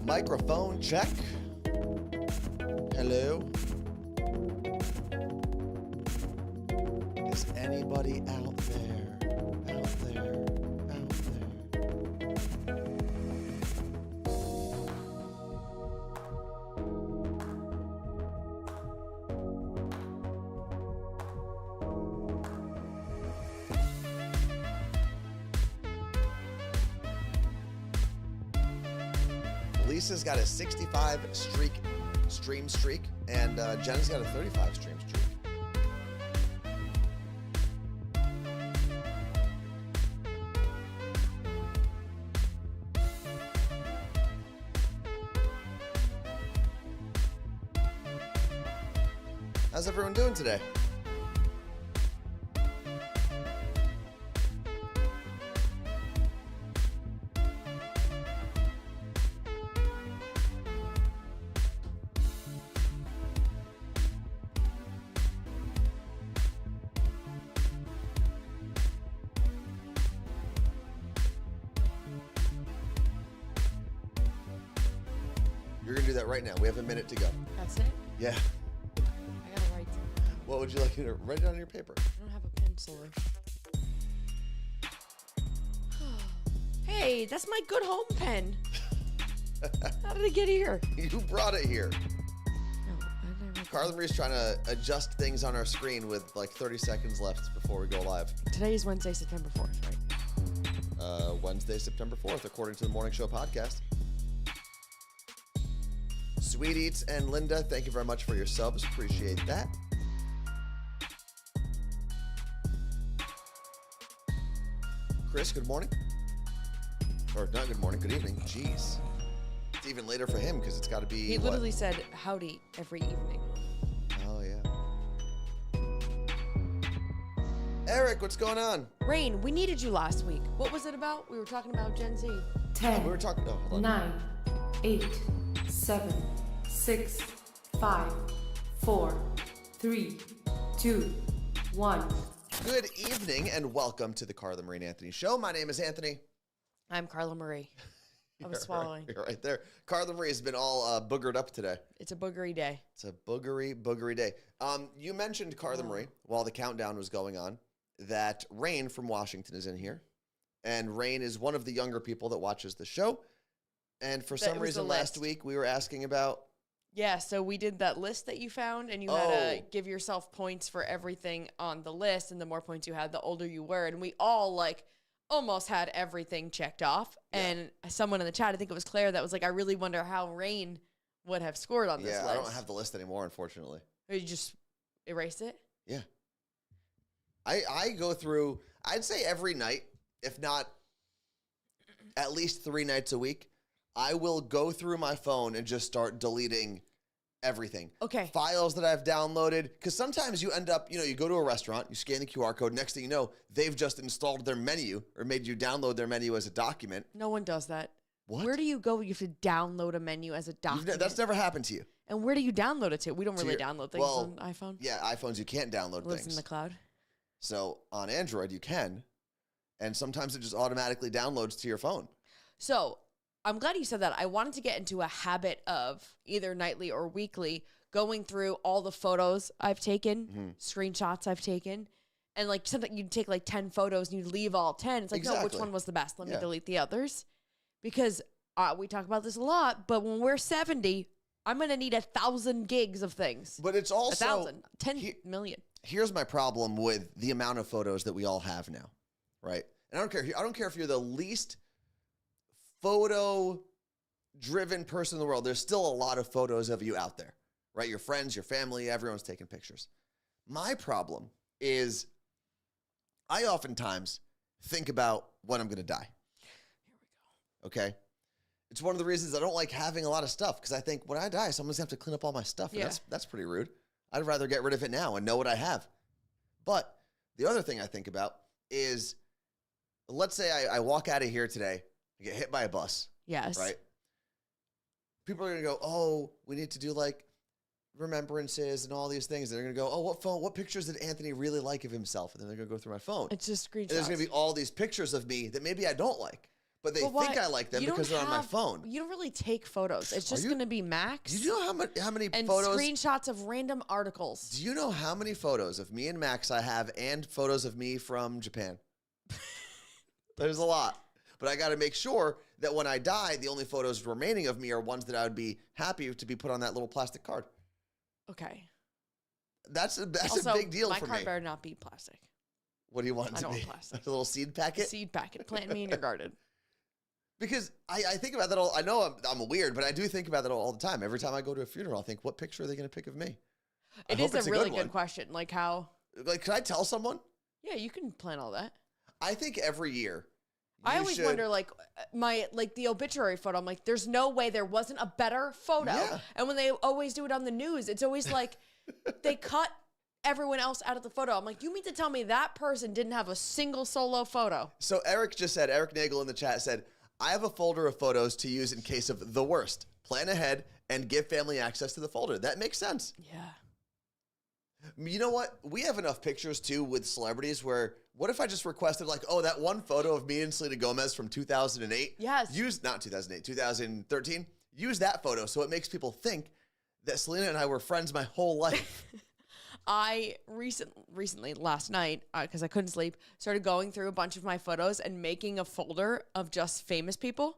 Microphone check. Hello. Is anybody out there? Out there? Out there? Lisa's got a 65 stream streak, and Jen's got a 35 stream streak. How's everyone doing today? You're going to do that right now. We have a minute to go. That's it? Yeah. I gotta write something. What would you like me to write it on your paper? I don't have a pencil. Hey, that's my good home pen. How did it get here? You brought it here. No, I never. Carla Marie's trying to adjust things on our screen with like 30 seconds left before we go live. Today is Wednesday, September 4th, right? Wednesday, September 4th, according to the Morning Show podcast. Sweet Eats and Linda, thank you very much for your subs. Appreciate that. Chris, good morning. Or not good morning, good evening. Jeez. It's even later for him because it's got to be, He literally said howdy every evening. Oh, yeah. Eric, what's going on? Rain, we needed you last week. What was it about? We were talking about Gen Z. 10, We were talking... Oh, hold on. 9, 8, 7, 6, 5, 4, 3, 2, 1. Good evening and welcome to the Carla Marie and Anthony Show. My name is Anthony. I'm Carla Marie. I was swallowing. You're right there. Carla Marie has been all boogered up today. It's a boogery day. It's a boogery day. You mentioned Carla Marie while the countdown was going on that Rain from Washington is in here. And Rain is one of the younger people that watches the show. And for some reason last week we were asking about... Yeah, so we did that list that you found, and you had to give yourself points for everything on the list, and the more points you had, the older you were. And we all, like, almost had everything checked off. Yeah. And someone in the chat, I think it was Claire, that was like, I really wonder how Rain would have scored on this list. Yeah, I don't have the list anymore, unfortunately. Or you just erased it? Yeah. I go through, I'd say every night, if not at least 3 nights a week, I will go through my phone and just start deleting everything. Okay. Files that I've downloaded. Because sometimes you end up, you go to a restaurant, you scan the QR code. Next thing you know, they've just installed their menu or made you download their menu as a document. No one does that. What? Where do you go? You have to download a menu as a document. That's never happened to you. And where do you download it to? We don't To really your- download things well, on iPhone. Yeah, iPhones, you can't download It lives things. in the cloud. So on Android, you can. And sometimes it just automatically downloads to your phone. So I'm glad you said that. I wanted to get into a habit of either nightly or weekly going through all the photos I've taken, screenshots I've taken. And like sometimes you'd take like 10 photos and you leave all 10. It's like, no, which Exactly. one was the best? Let me Yeah. delete the others. Because we talk about this a lot, but when we're 70, I'm going to need 1,000 gigs of things. But it's also 1,000, 10 he- million. Here's my problem with the amount of photos that we all have now, right? And I don't care if you're the least photo-driven person in the world. There's still a lot of photos of you out there, right? Your friends, your family, everyone's taking pictures. My problem is I oftentimes think about when I'm going to die. Okay? It's one of the reasons I don't like having a lot of stuff because I think when I die, someone's going to have to clean up all my stuff. And Yeah. that's pretty rude. I'd rather get rid of it now and know what I have. But the other thing I think about is, let's say I walk out of here today, I get hit by a bus, Yes. right? People are going to go, oh, we need to do like remembrances and all these things. They're going to go, oh, what pictures did Anthony really like of himself? And then they're going to go through my phone. It's just screenshots. And there's going to be all these pictures of me that maybe I don't like, but they But why- think I like them you don't because they're on my have- phone. You don't really take photos. It's just you- going to be Max. Do you know how many and photos? screenshots of random articles. Do you know how many photos of me and Max I have and photos of me from Japan? There's a lot. But I got to make sure that when I die, the only photos remaining of me are ones that I would be happy to be put on that little plastic card. Okay. That's a Also, big deal my for card me. better not be plastic. What do you want it I to don't be? want plastic. A little seed packet? Seed packet. Plant me in your garden. Because I think about that all. I know I'm weird, but I do think about that all the time. Every time I go to a funeral, I think, what picture are they going to pick of me? I It hope is it's a really good good one. question. Like how? Like, can I tell someone? Yeah, you can plan all that. I think every year. I you always should- wonder, like the obituary photo. I'm like, there's no way there wasn't a better photo. Yeah. And when they always do it on the news, it's always like they cut everyone else out of the photo. I'm like, you mean to tell me that person didn't have a single solo photo? So Eric Nagel in the chat said, I have a folder of photos to use in case of the worst. Plan ahead and give family access to the folder. That makes sense. Yeah. You know what? We have enough pictures too with celebrities where what if I just requested like, oh, that one photo of me and Selena Gomez from 2008? Yes. Not 2008, 2013. Use that photo so it makes people think that Selena and I were friends my whole life. I recently last night, because I couldn't sleep, started going through a bunch of my photos and making a folder of just famous people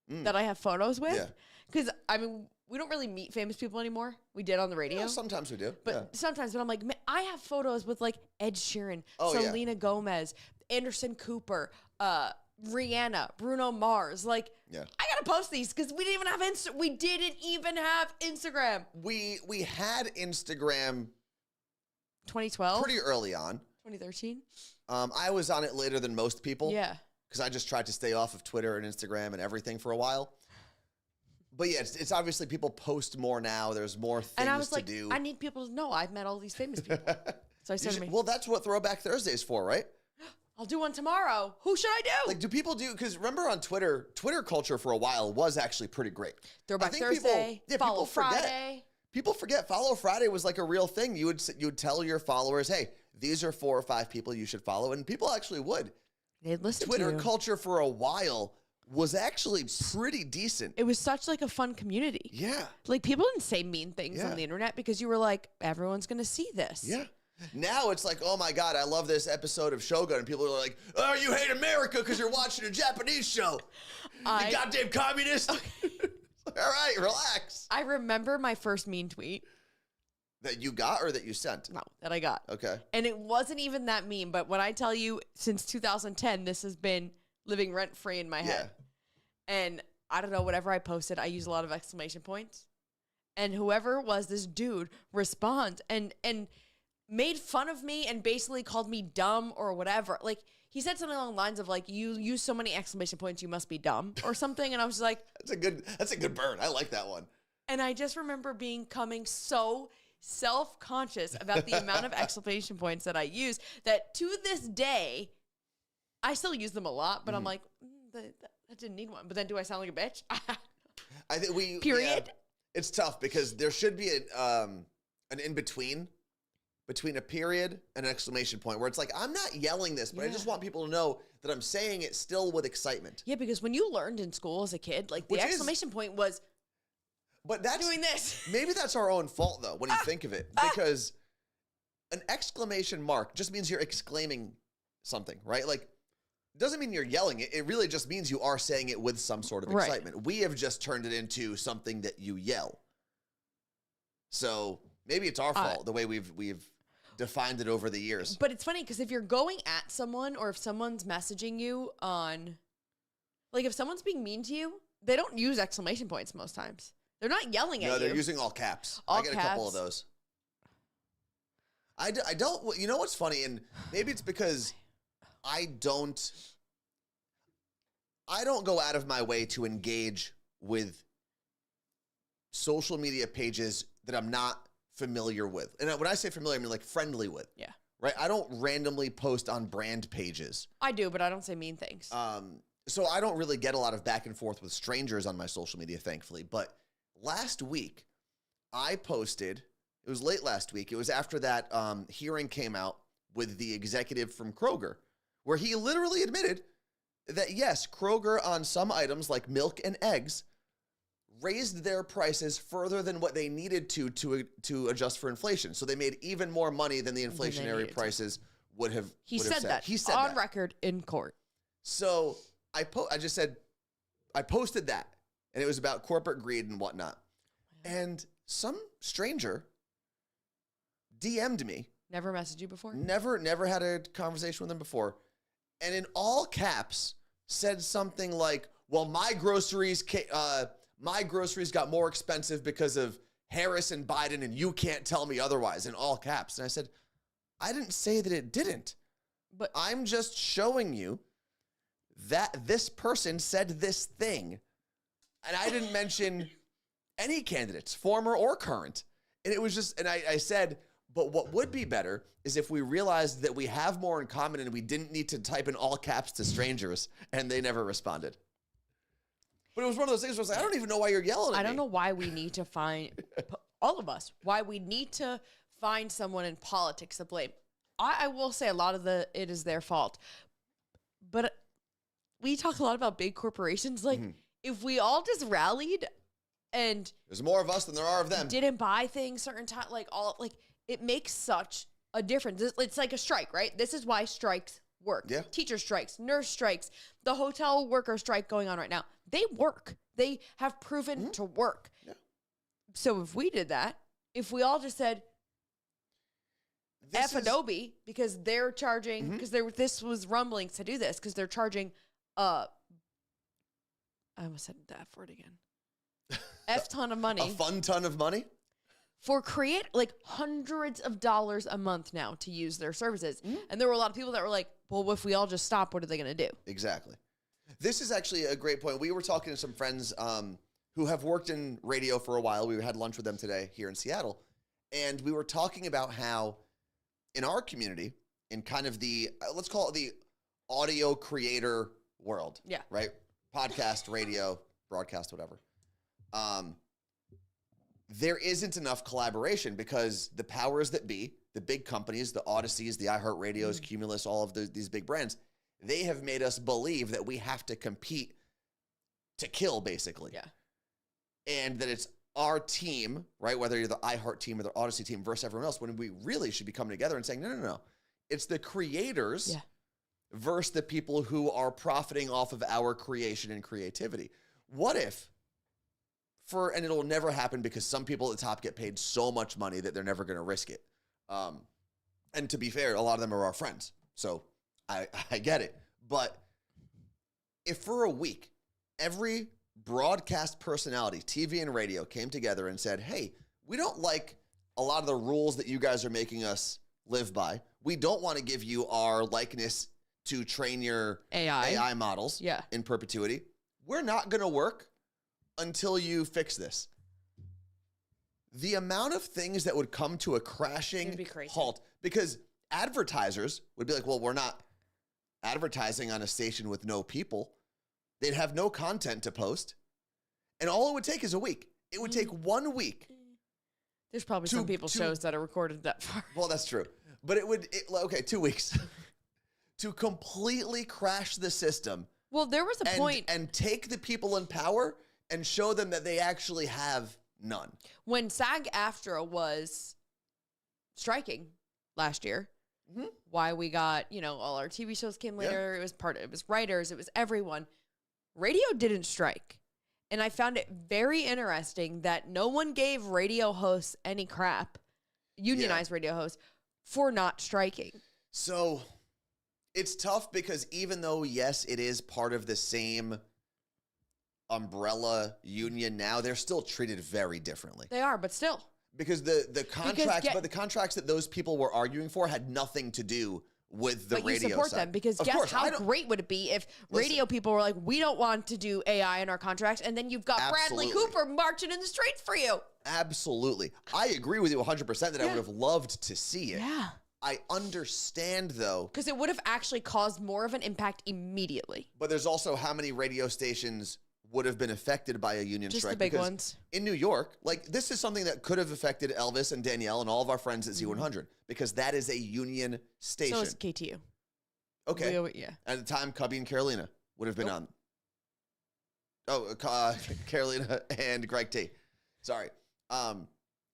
that I have photos with. Yeah. Because I mean, we don't really meet famous people anymore. We did on the radio. Yeah, sometimes we do. But yeah. sometimes, but I'm like, man, I have photos with like Ed Sheeran, Oh, yeah. Selena Gomez, Anderson Cooper, Rihanna, Bruno Mars. Like, Yeah. I gotta post these because we didn't even have Instagram. We had Instagram 2012, pretty early on. 2013. I was on it later than most people. Yeah. Because I just tried to stay off of Twitter and Instagram and everything for a while. But yeah, it's obviously people post more now. There's more things And I was to like, do. I need people to know I've met all these famous people. So I You said to should- me, well, that's what Throwback Thursday's for, right? I'll do one tomorrow. Who should I do? Like, do people do? Because remember on Twitter culture for a while was actually pretty great. Throwback I think Thursday, Follow people forget. Friday. People forget Follow Friday was like a real thing. You would tell your followers, hey, these are 4 or 5 people you should follow, and people actually would. They'd listen Twitter to you. culture for a while was actually pretty decent. It was such like a fun community. Yeah. Like people didn't say mean things Yeah. on the internet because you were like, everyone's gonna see this. Yeah. Now it's like, oh my God, I love this episode of Shogun. And people are like, oh, you hate America because you're watching a Japanese show. You goddamn communist. All right, relax. I remember my first mean tweet. That you got or that you sent? No, that I got. Okay. And it wasn't even that mean, but when I tell you since 2010, this has been living rent free in my head. And I don't know, whatever I posted, I use a lot of exclamation points. And whoever was this dude responds and made fun of me and basically called me dumb or whatever. Like he said something along the lines of like, you use so many exclamation points, you must be dumb or something. And I was like, That's a good burn. I like that one. And I just remember becoming so self-conscious about the amount of exclamation points that I use that to this day, I still use them a lot, but I'm like, that didn't need one. But then do I sound like a bitch? I think Period. Yeah, it's tough because there should be an in-between between a period and an exclamation point where it's like, I'm not yelling this, but I just want people to know that I'm saying it still with excitement. Yeah, because when you learned in school as a kid, like the exclamation point was but that's doing this. Maybe that's our own fault though, when you think of it, because an exclamation mark just means you're exclaiming something, right? Like, it doesn't mean you're yelling it. It really just means you are saying it with some sort of excitement. We have just turned it into something that you yell. So maybe it's our fault, the way we've defined it over the years. But it's funny because if you're going at someone or if someone's messaging you on, like if someone's being mean to you, they don't use exclamation points most times. They're not yelling at you. No, they're using all caps. All I get a couple of those. I don't, you know what's funny? And maybe it's because I don't go out of my way to engage with social media pages that I'm not familiar with. And when I say familiar, I mean like friendly with. Yeah. Right? I don't randomly post on brand pages. I do, but I don't say mean things. So I don't really get a lot of back and forth with strangers on my social media, thankfully. But last week, I posted, it was late last week, it was after that hearing came out with the executive from Kroger, where he literally admitted that, yes, Kroger on some items like milk and eggs raised their prices further than what they needed to adjust for inflation. So they made even more money than the inflationary prices would have He would have said that. He said on that. record in court. So I just said, I posted that, and it was about corporate greed and whatnot. And some stranger DM'd me. Never messaged you before? Never had a conversation with him before. And in all caps said something like, well, my groceries got more expensive because of Harris and Biden, and you can't tell me otherwise, in all caps. And I said, I didn't say that it didn't. But I'm just showing you that this person said this thing. And I didn't mention any candidates, former or current. And it was just, and I said, but what would be better is if we realized that we have more in common and we didn't need to type in all caps to strangers, and they never responded. But it was one of those things where I was like, I don't even know why you're yelling at me. I don't know why we need to find, all of us, why we need to find someone in politics to blame. I will say a lot of it is their fault. But we talk a lot about big corporations. Like, if we all just rallied and there's more of us than there are of them. Didn't buy things certain time, it makes such a difference. It's like a strike, right? This is why strikes work. Yeah. Teacher strikes, nurse strikes, the hotel worker strike going on right now. They work. They have proven to work. Yeah. So if we did that, if we all just said, Adobe, because they're charging, because this was rumblings to do this, because they're charging, I almost said the F word again. Ton of money. A fun ton of money? For hundreds of dollars a month now to use their services. And there were a lot of people that were like, well, if we all just stop, what are they going to do? Exactly. This is actually a great point. We were talking to some friends who have worked in radio for a while. We had lunch with them today here in Seattle. And we were talking about how in our community, in kind of the, let's call it the audio creator world. Yeah. Right? Podcast, radio, broadcast, whatever. There isn't enough collaboration because the powers that be, the big companies, the Odysseys, the iHeartRadios, Cumulus, all of these big brands, they have made us believe that we have to compete to kill, basically. Yeah. And that it's our team, right? Whether you're the iHeart team or the Odyssey team versus everyone else, when we really should be coming together and saying, no. It's the creators versus the people who are profiting off of our creation and creativity. What if, and it'll never happen because some people at the top get paid so much money that they're never going to risk it. And to be fair, a lot of them are our friends. So I get it. But if for a week, every broadcast personality, TV and radio, came together and said, hey, we don't like a lot of the rules that you guys are making us live by. We don't want to give you our likeness to train your AI models in perpetuity. We're not going to work until you fix this. the amount of things that would come to a crashing It'd be crazy. halt, because advertisers would be like, well, we're not advertising on a station with no people. They'd have no content to post. And all it would take is a week. It would take 1 week. There's probably some people's shows that are recorded that far. Well, that's true. But okay, 2 weeks to completely crash the system. Well, there was a point And take the people in power and show them that they actually have none. when SAG-AFTRA was striking last year. Mhm. Why we got, all our TV shows came later. It was writers, it was everyone. Radio didn't strike. And I found it very interesting that no one gave radio hosts any crap, unionized radio hosts, for not striking. So it's tough because even though, yes, it is part of the same umbrella union now, they're still treated very differently. They are, but still. Because the contracts that those people were arguing for had nothing to do with the but radio you support side. them because Of guess course, how great would it be if radio people were like, we don't want to do AI in our contracts, and then you've got Bradley Absolutely. Cooper marching in the streets for you. Absolutely. I agree with you 100% that I would have loved to see it. Yeah. I understand, though. Because it would have actually caused more of an impact immediately. But there's also how many radio stations would have been affected by a union Just strike. the big Because ones. In New York, this is something that could have affected Elvis and Danielle and all of our friends at Z100 because that is a union station. So is KTU. Okay. Yeah. At the time, Cubby and Carolina would have been on. Oh, Carolina and Greg T. Sorry.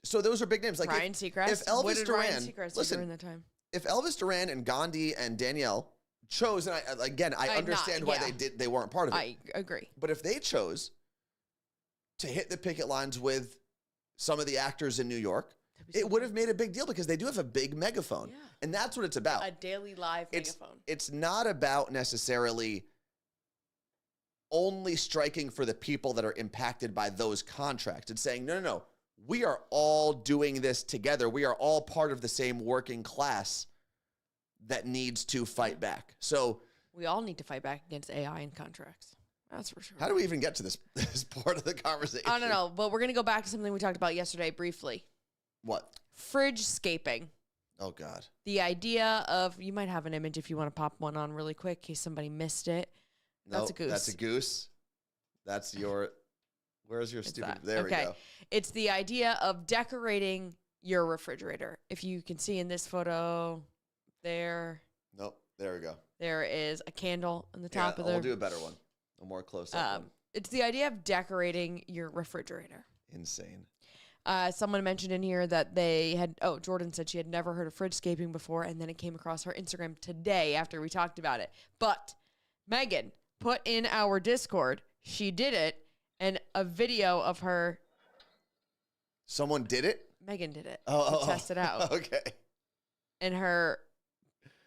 So those are big names. Like Ryan Seacrest. If Elvis what did Duran, Ryan Seacrest do during that time? if Elvis Duran and Gandhi and Danielle chose, and I understand why they weren't part of it. I agree. But if they chose to hit the picket lines with some of the actors in New York, it would have made a big deal because they do have a big megaphone. Yeah. And that's what it's about. A daily live megaphone. It's not about necessarily only striking for the people that are impacted by those contracts. It's saying, no. We are all doing this together. We are all part of the same working class that needs to fight back. So We all need to fight back against AI and contracts. That's for sure. how do we even get to this part of the conversation? I don't know, but we're going to go back to something we talked about yesterday briefly. What? Fridge-scaping. Oh, God. The idea of, you might have an image if you want to pop one on really quick in case somebody missed it. That's a goose. That's a goose. That's your, where's your stupid, that. there we Okay. go. It's the idea of decorating your refrigerator. If you can see in this photo, there There we go. is a candle on the Yeah, top of we'll there. do a better one. A more close-up one. It's the idea of decorating your refrigerator. Insane. Someone mentioned in here that Jordan said she had never heard of fridge-scaping before, and then it came across her Instagram today after we talked about it. But Megan put in our Discord, she did it, and a video of her. Someone did it? Megan did it. Oh, to test it out. Okay. And her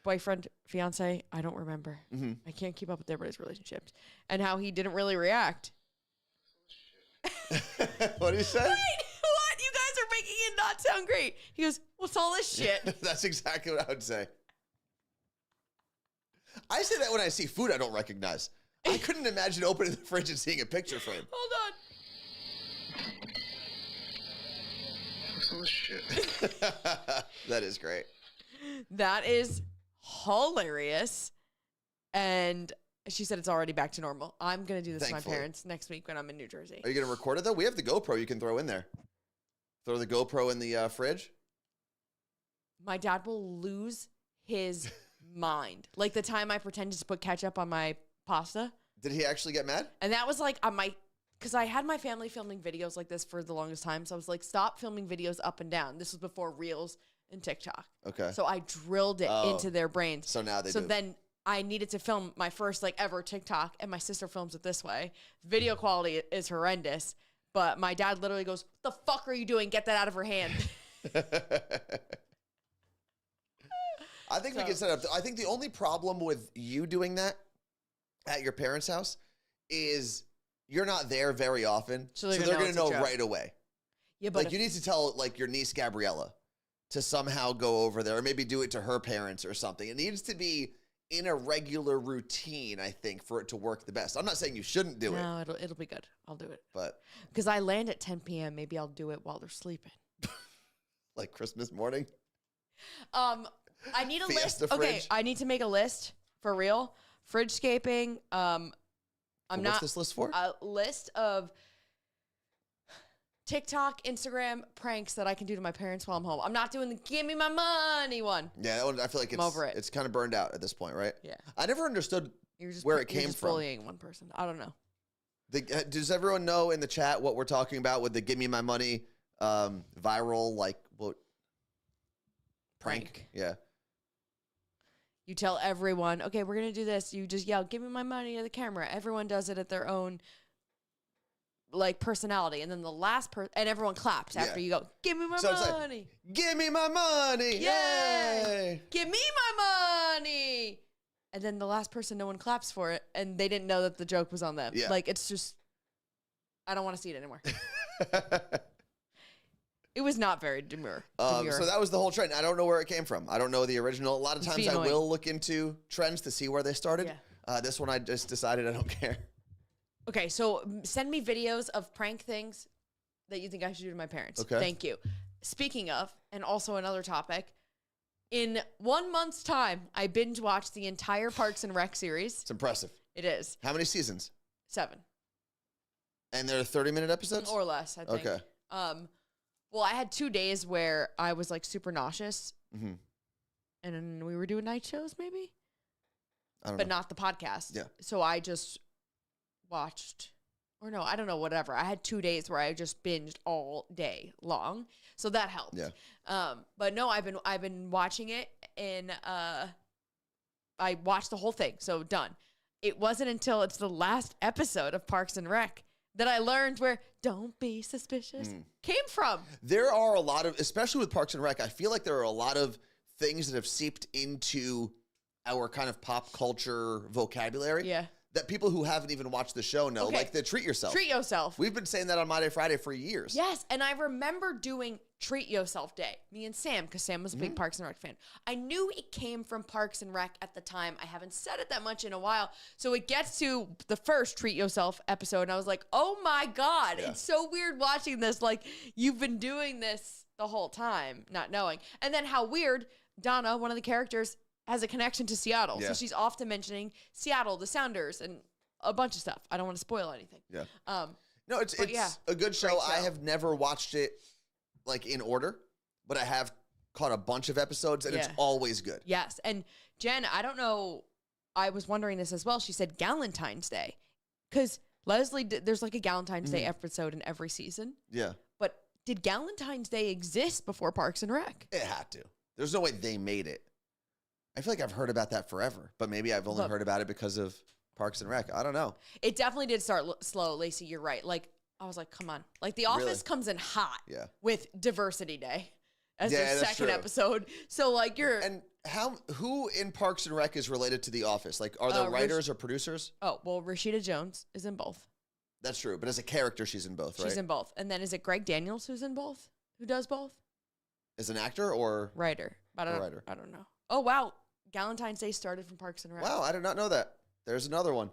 boyfriend, fiance, I don't remember. Mm-hmm. I can't keep up with everybody's relationships. And how he didn't really react. What did he say? Wait, what? You guys are making it not sound great. He goes, what's all this shit? That's exactly what I would say. I say that when I see food I don't recognize. I couldn't imagine opening the fridge and seeing a picture frame. Hold on. What's all this shit? That is great. That is hilarious. And she said it's already back to normal. I'm going to do this to my Thankfully. parents next week when I'm in New Jersey. Are you going to record it, though? We have the GoPro you can throw in there. Throw the GoPro in the fridge. My dad will lose his mind. Like the time I pretended to put ketchup on my pasta. Did he actually get mad? And that was like on my, because I had my family filming videos like this for the longest time. So I was like, stop filming videos up and down. This was before Reels and TikTok. Okay. So I drilled it into their brains. So now they So do. then I needed to film my first like ever TikTok, and my sister films it this way. Video quality is horrendous, but my dad literally goes, "The fuck are you doing? Get that out of her hand." I think we can set up. I think the only problem with you doing that at your parents' house is you're not there very often, So so they're they're gonna going know to it's a know joke. right away. Yeah, but Like you need to tell like your niece Gabriella to somehow go over there, or maybe do it to her parents or something. It needs to be in a regular routine, I think, for it to work the best. I'm not saying you shouldn't do it, no, it'll be good. I'll do it but because I land at 10 p.m. Maybe I'll do it while they're sleeping. Like Christmas morning. I need a Fiesta list. Okay, fridge. I need to make a list for real. Fridgescaping. What's this list for? A list of TikTok, Instagram pranks that I can do to my parents while I'm home. I'm not doing the give me my money one. Yeah, that one, I feel like it's over it. It's kind of burned out at this point, right? Yeah. I never understood You're just where it you're came just from. bullying one person. I don't know. Does everyone know in the chat what we're talking about with the "Give Me My Money" viral what prank? Yeah. You tell everyone, okay, we're gonna do this. You just yell, "Give me my money" to the camera. Everyone does it at their own personality, and then the last person, and everyone claps after you go, "Give me my So it's like, money." Give me my money! Yay! Give me my money. And then the last person, no one claps for it, and they didn't know that the joke was on them. Yeah. Like, it's just, I don't want to see it anymore. It was not very demure. So that was the whole trend. I don't know where it came from. I don't know the original. A lot of It's times I annoying. will look into trends to see where they started. Yeah. This one I just decided I don't care. Okay, so send me videos of prank things that you think I should do to my parents. Okay. Thank you. Speaking of, and also another topic, in 1 month's time, I binge watched the entire Parks and Rec series. It's impressive. It is How many seasons? 7 And they're 30-minute episodes? or less, I think. Okay. Well, I had 2 days where I was like super nauseous, Mm-hmm. and then we were doing night shows, maybe, I don't but know. not the podcast. Yeah. So I just watched, or no, I don't know, whatever. I had 2 days where I just binged all day long, so that helped. Yeah. But no, I've been watching it, and I watched the whole thing, so done. It wasn't until it's the last episode of Parks and Rec that I learned where "Don't be suspicious" came from. There are a lot of, especially with Parks and Rec, I feel like there are a lot of things that have seeped into our kind of pop culture vocabulary. Yeah. That people who haven't even watched the show know, Okay. like the treat yourself. Treat yourself. We've been saying that on My Day Friday for years. Yes, and I remember doing Treat Yourself Day, me and Sam, because Sam was a big Parks and Rec fan. I knew it came from Parks and Rec at the time. I haven't said it that much in a while. So it gets to the first Treat Yourself episode, and I was like, oh my God, Yeah. it's so weird watching this. Like, you've been doing this the whole time, not knowing. And then how weird, Donna, one of the characters, has a connection to Seattle. Yeah. So she's often mentioning Seattle, the Sounders, and a bunch of stuff. I don't want to spoil anything. Yeah. Um, No, it's yeah, a good show. great I show. have never watched it like in order, but I have caught a bunch of episodes, and it's Yeah. always good. Yes. And Jen, I don't know, I was wondering this as well. She said Galentine's Day. Because Leslie, there's like a Galentine's Day episode in every season. Yeah. But did Galentine's Day exist before Parks and Rec? It had to. There's no way they made it. I feel like I've heard about that forever, but maybe I've only Look. heard about it because of Parks and Rec. I don't know. It definitely did start slow, Lacey. You're right. Like, I was like, come on. Like, The Office Really? comes in hot Yeah. with Diversity Day as Yeah, their that's second true. episode. So, like, you're. And who in Parks and Rec is related to The Office? Like, are there Rish- writers or producers? Oh, well, Rashida Jones is in both. That's true, but as a character, she's in both, right? She's in both. And then is it Greg Daniels who's in both? Who does both? As an actor or? Writer. But A writer. I don't know. Oh, wow. Galentine's Day started from Parks and Rec. Wow, I did not know that. There's another one.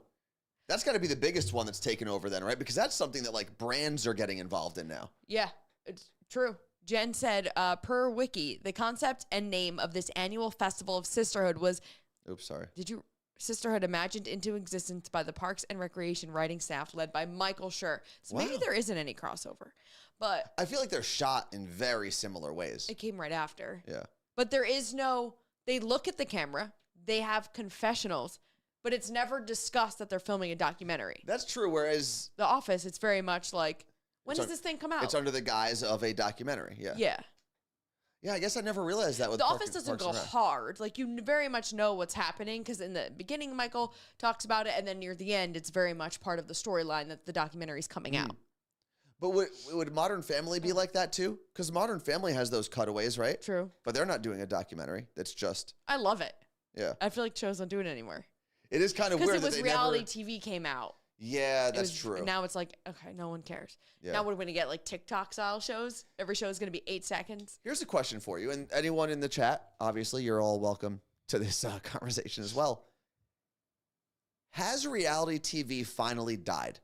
That's got to be the biggest one that's taken over then, right? Because that's something that like brands are getting involved in now. Yeah, it's true. Jen said, per wiki, the concept and name of this annual festival of sisterhood was, Oops, sorry. sisterhood imagined into existence by the Parks and Recreation writing staff led by Michael Schur. So maybe Wow. there isn't any crossover, but I feel like they're shot in very similar ways. it came right after. Yeah. But there is no, they look at the camera, they have confessionals, but it's never discussed that they're filming a documentary. That's true, whereas The Office, it's very much like, when It's does un- this thing come out? it's under the guise of a documentary. Yeah. Yeah. Yeah, I guess I never realized that with The Parks- Office doesn't Parks go and Rec. hard. Like, you very much know what's happening because in the beginning, Michael talks about it, and then near the end, it's very much part of the storyline that the documentary is coming out. But would Modern Family be like that too? Because Modern Family has those cutaways, right? True. But they're not doing a documentary. That's just, I love it. yeah. I feel like shows don't do it anymore. It is kind of Because weird it was that they reality never... TV came out. Yeah, It that's was- true. Now it's like, okay, no one cares. Yeah. Now we're going to get like TikTok style shows. Every show is going to be 8 seconds. Here's a question for you, and anyone in the chat, obviously, you're all welcome to this conversation as well. Has reality TV finally died?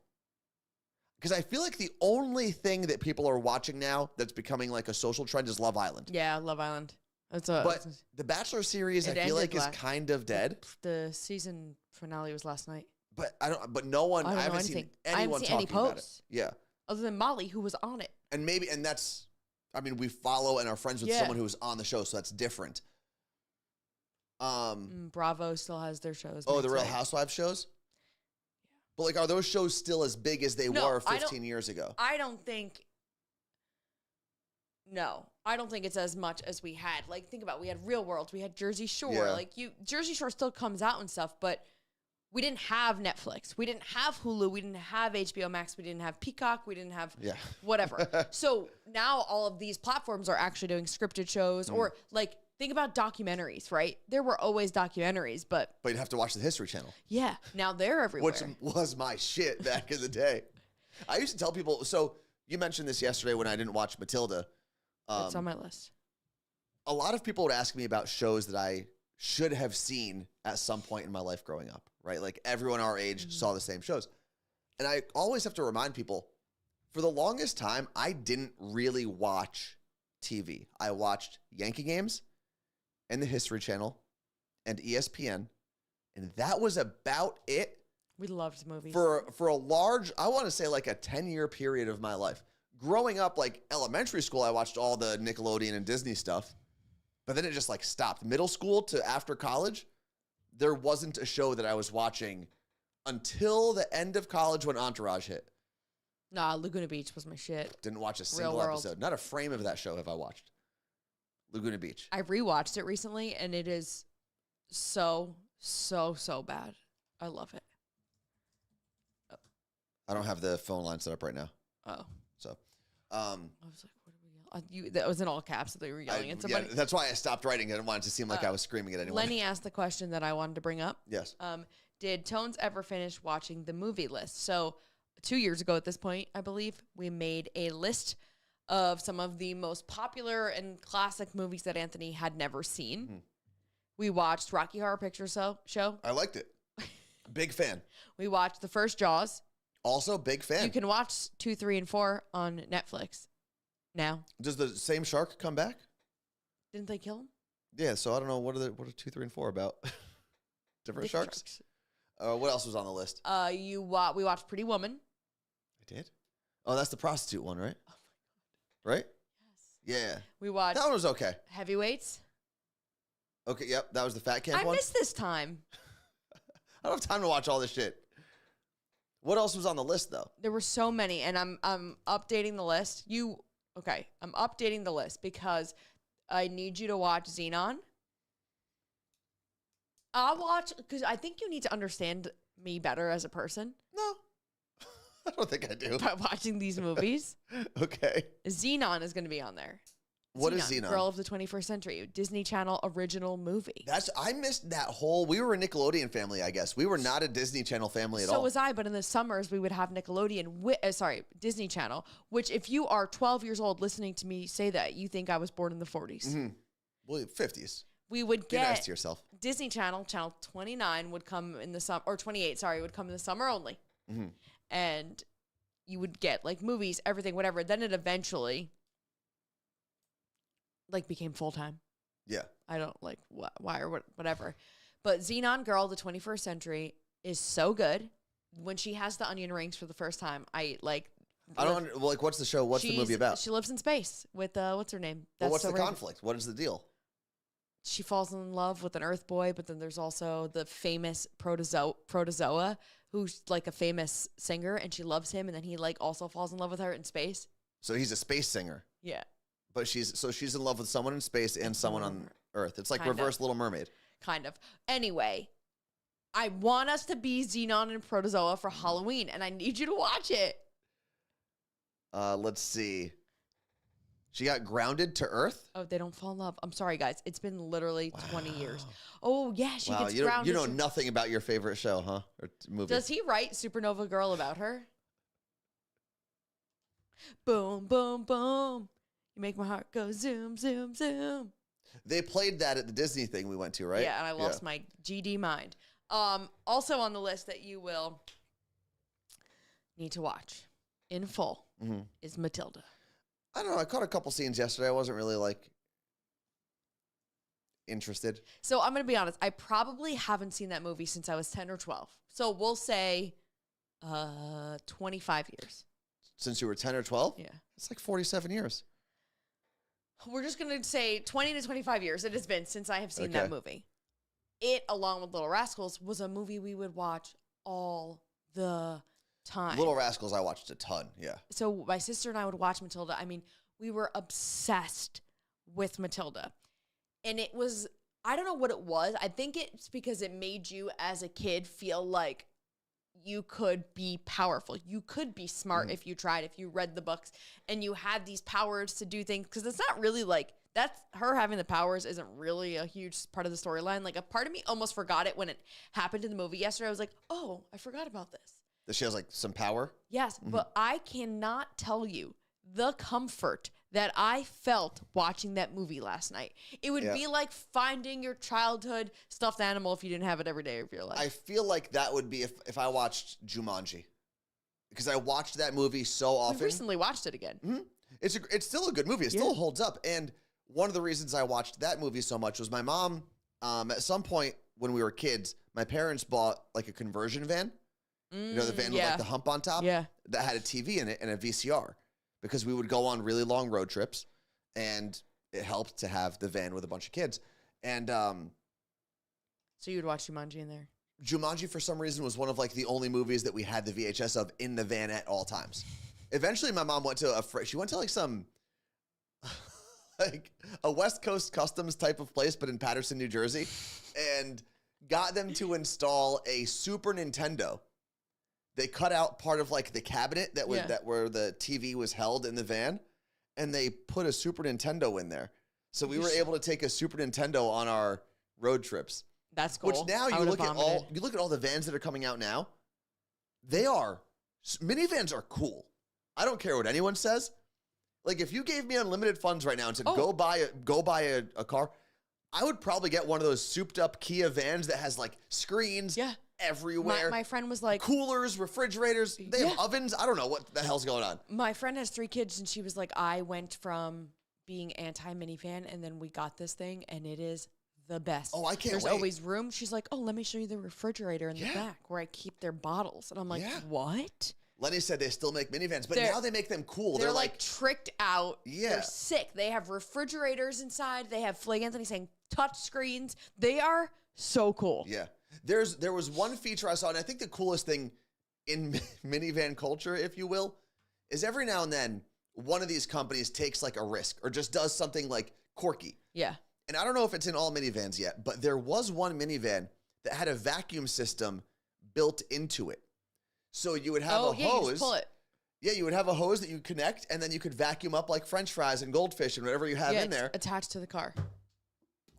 Because I feel like the only thing that people are watching now that's becoming like a social trend is Love Island. Yeah, Love Island. But the Bachelor series, It I feel ended like, is kind of dead. The season finale was last night. But I don't. But no one. I don't know haven't anything. seen I haven't anyone seen talking any about it. posts. Yeah, Other than Molly, who was on it. and that's. I mean, we follow and are friends with Yeah. someone who was on the show, so that's different. Bravo still has their shows. Oh, nights the Real late. Housewives shows. But like, are those shows still as big as they No, were I 15 years ago? I don't think. No, I don't think it's as much as we had. Like, think about it. We had Real World, we had Jersey Shore. Yeah. Like, Jersey Shore still comes out and stuff, but we didn't have Netflix, we didn't have Hulu, we didn't have HBO Max, we didn't have Peacock, we didn't have whatever. So now all of these platforms are actually doing scripted shows, or like think about documentaries, right? There were always documentaries, but But you'd have to watch the History Channel, yeah, now they're everywhere. which was my shit back in the day. I used to tell people. So you mentioned this yesterday when I didn't watch Matilda. It's on my list. A lot of people would ask me about shows that I should have seen at some point in my life growing up, right? Like everyone our age saw the same shows. And I always have to remind people, for the longest time, I didn't really watch TV. I watched Yankee games and the History Channel and ESPN, and that was about it We loved movies. for a large, I want to say like a 10-year period of my life. Growing up, like elementary school, I watched all the Nickelodeon and Disney stuff, but then it just like stopped. Middle school to after college, there wasn't a show that I was watching until the end of college when Entourage hit. Nah, Laguna Beach was my shit. Didn't watch a single World. episode. Not a frame of that show have I watched. Laguna Beach. I rewatched it recently, and it is so bad. I love it. I don't have the phone line set up right now. Oh, So, I was like, what are we yelling? That was in all caps that they were yelling at somebody. that's why I stopped writing. I didn't want it to seem like I was screaming at anyone. Lenny asked the question that I wanted to bring up. Yes. Did Tones ever finish watching the movie list? So 2 years ago at this point, I believe, we made a list of some of the most popular and classic movies that Anthony had never seen. We watched Rocky Horror Picture Show. I liked it. Big fan. We watched the first Jaws. Also, big fan. You can watch 2, 3, and 4 on Netflix now. Does the same shark come back? Didn't they kill him? Yeah, so I don't know what are 2, 3, and 4 about. Different sharks? What else was on the list? We watched Pretty Woman. I did. Oh, that's the prostitute one, right? Right? Yes. Yeah. We watched That one was okay. Heavyweights. Okay, yep, that was the fat camp I one. missed this time. I don't have time to watch all this shit. What else was on the list though? There were so many, and I'm updating the list. I'm updating the list because I need you to watch Xenon. I'll watch because I think you need to understand me better as a person No. I don't think I do. by watching these movies. Okay. Xenon is going to be on there. What is Xenon? Girl of the 21st Century, Disney Channel original movie. I missed that whole. We were a Nickelodeon family, I guess. We were not a Disney Channel family at all. So was I, but in the summers we would have Nickelodeon, Disney Channel, which if you are 12 years old listening to me say that, you think I was born in the 40s. Mm-hmm. Well, 50s. We would Be get nice to yourself. Disney Channel, channel 29 would come in the summer, or 28, sorry, would come in the summer only. Mm-hmm. And you would get like movies, everything, whatever. Then it eventually like became full-time. Yeah. I don't like why or whatever. But Xenon Girl, the 21st Century is so good. When she has the onion rings for the first time, I don't well, like what's the show? What's the movie about? She lives in space with what's her name? Well, what's so the conflict? What is the deal? She falls in love with an Earth boy, but then there's also the famous protozoa who's like a famous singer, and she loves him, and then he like also falls in love with her in space. So he's a space singer, Yeah, but she's in love with someone in space and someone on Earth. It's like Kind of. reverse Little Mermaid. kind of. Anyway, I want us to be Xenon and Protozoa for Halloween, and I need you to watch it. Let's see. She got grounded to Earth. Oh, they don't fall in love. I'm sorry, guys. It's been literally 20 years. Oh, yeah, she Wow, gets you grounded. know nothing about your favorite show, huh? Or movie? Does he write Supernova Girl about her? Boom, boom, boom. You make my heart go zoom, zoom, zoom. They played that at the Disney thing we went to, right? Yeah, and I lost my GD mind. Also on the list that you will need to watch in full is Matilda. I don't know. I caught a couple scenes yesterday. I wasn't really like interested. So I'm going to be honest. I probably haven't seen that movie since I was 10 or 12. So we'll say 25 years. Since you were 10 or 12? Yeah. It's like 47 years. We're just going to say 20 to 25 years it has been since I have seen Okay. that movie. It, along with Little Rascals, was a movie we would watch all the time. Little Rascals, I watched a ton. Yeah. So my sister and I would watch Matilda. I mean, we were obsessed with Matilda. And it was, I don't know what it was. I think it's because it made you as a kid feel like you could be powerful. You could be smart if you tried, if you read the books and you had these powers to do things. Because it's not really like, that's her having the powers isn't really a huge part of the storyline. Like a part of me almost forgot it when it happened in the movie yesterday. I was like, oh, I forgot about this. That she has like some power. Yes, but I cannot tell you the comfort that I felt watching that movie last night. It would be like finding your childhood stuffed animal if you didn't have it every day of your life. I feel like that would be if I watched Jumanji. Because I watched that movie so often. We recently watched it again. It's still a good movie. It still holds up. And one of the reasons I watched that movie so much was my mom, at some point when we were kids, my parents bought like a conversion van. You know, the van with like the hump on top? Yeah. That had a TV in it and a VCR. Because we would go on really long road trips. And it helped to have the van with a bunch of kids. And So you would watch Jumanji in there? Jumanji, for some reason, was one of like the only movies that we had the VHS of in the van at all times. Eventually, my mom went to she went to like some like a West Coast Customs type of place, but in Paterson, New Jersey, and got them to install a Super Nintendo. They cut out part of like the cabinet that was that where the TV was held in the van, and they put a Super Nintendo in there. So we were able to take a Super Nintendo on our road trips. That's cool. Which now you look at all the vans that are coming out now. Minivans are cool. I don't care what anyone says. Like if you gave me unlimited funds right now and said go buy a car, I would probably get one of those souped up Kia vans that has like screens everywhere. My friend was like, coolers, refrigerators. They have ovens. I don't know what the hell's going on. my friend has 3 kids and she was like, I went from being anti-minivan and then we got this thing and it is the best. Oh, I can't There's wait. always room. She's like, oh, let me show you the refrigerator in the back where I keep their bottles. And I'm like, what? Lenny said they still make minivans, but They're- now they make them cool. They're like tricked out. Yeah. They're sick. They have refrigerators inside. They have Flag Anthony saying touch screens. They are so cool. Yeah. There was one feature I saw, and I think the coolest thing in minivan culture, if you will, is every now and then one of these companies takes like a risk or just does something like quirky. Yeah. And I don't know if it's in all minivans yet, but there was one minivan that had a vacuum system built into it. So you would have a hose. You just pull it. Yeah, you would have a hose that you connect, and then you could vacuum up like French fries and goldfish and whatever you have in there. Attached to the car.